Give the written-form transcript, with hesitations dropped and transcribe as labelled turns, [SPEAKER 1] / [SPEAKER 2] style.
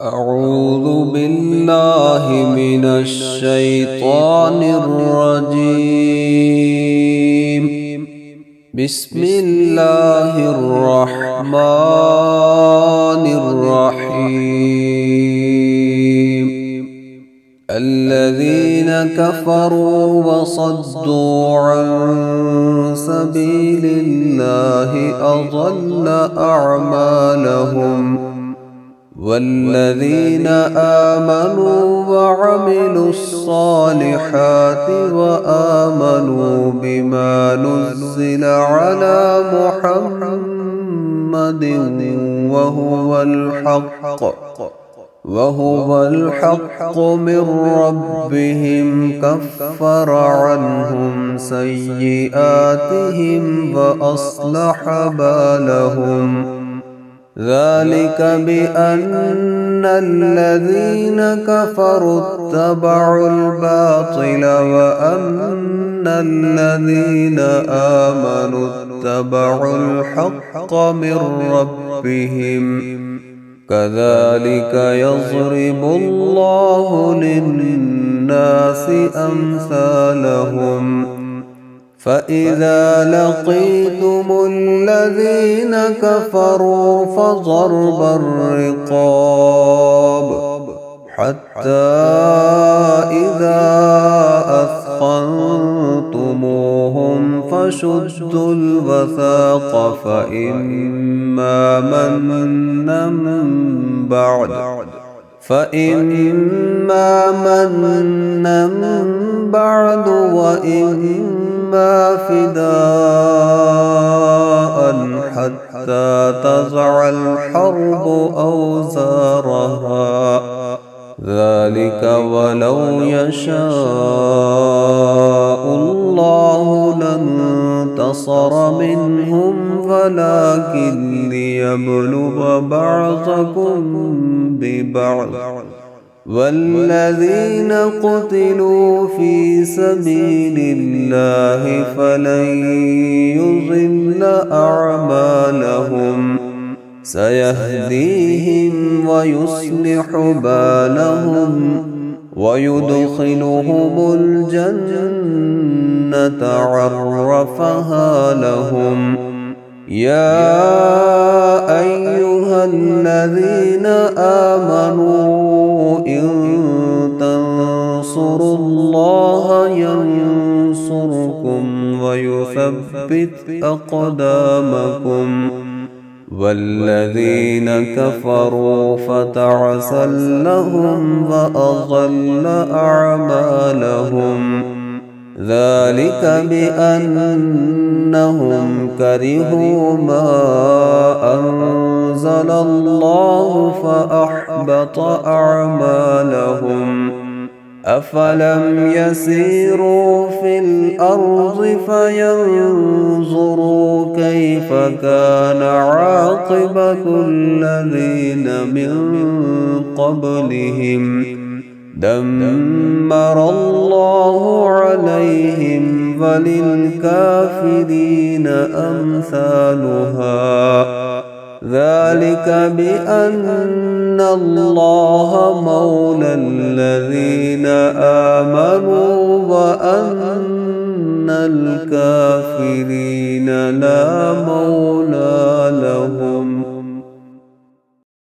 [SPEAKER 1] أعوذ بالله من الشيطان الرجيم. بسم الله الرحمن الرحيم. الذين كفروا وصدوا عن سبيل الله أضل أعمالهم، والذين آمنوا وعملوا الصالحات وآمنوا بما نزل على محمد وهو الحق من ربهم كفر عنهم سيئاتهم وأصلح بالهم. ذلك بأن الذين كفروا اتبعوا الباطل وأن الذين آمنوا اتبعوا الحق من ربهم. كذلك يضرب الله للناس أمثالهم. فإذا لقيتم الذين كفروا فضرب الرقاب حتى إذا أثخنتموهم فشدوا الوثاق فإما منا بعد وإما فداء حتى تضع الحرب أوزارها. ذلك ولو يشاء الله لانتصر منهم ولكن ليبلو بعضكم ببعض. والذين قتلوا في سبيل الله فلن يضل أعمالهم. سيهديهم ويصلح بالهم ويدخلهم الجنة عرفها لهم. يا أيها الذين آمنوا إن تنصروا الله ينصركم ويثبت أقدامكم. والذين كفروا فتعسا لهم وأضل أعمالهم. ذلك بأنهم كرهوا ما أنزل الله فأحبط أعمالهم. أفلم يسيروا في الأرض فينظروا كيف كان عاقبة الذين من قبلهم. دمر الله عليهم وللكافرين أمثالها. ذلك بأن الله مولى الذين آمنوا وأن الكافرين لا مولى لهم.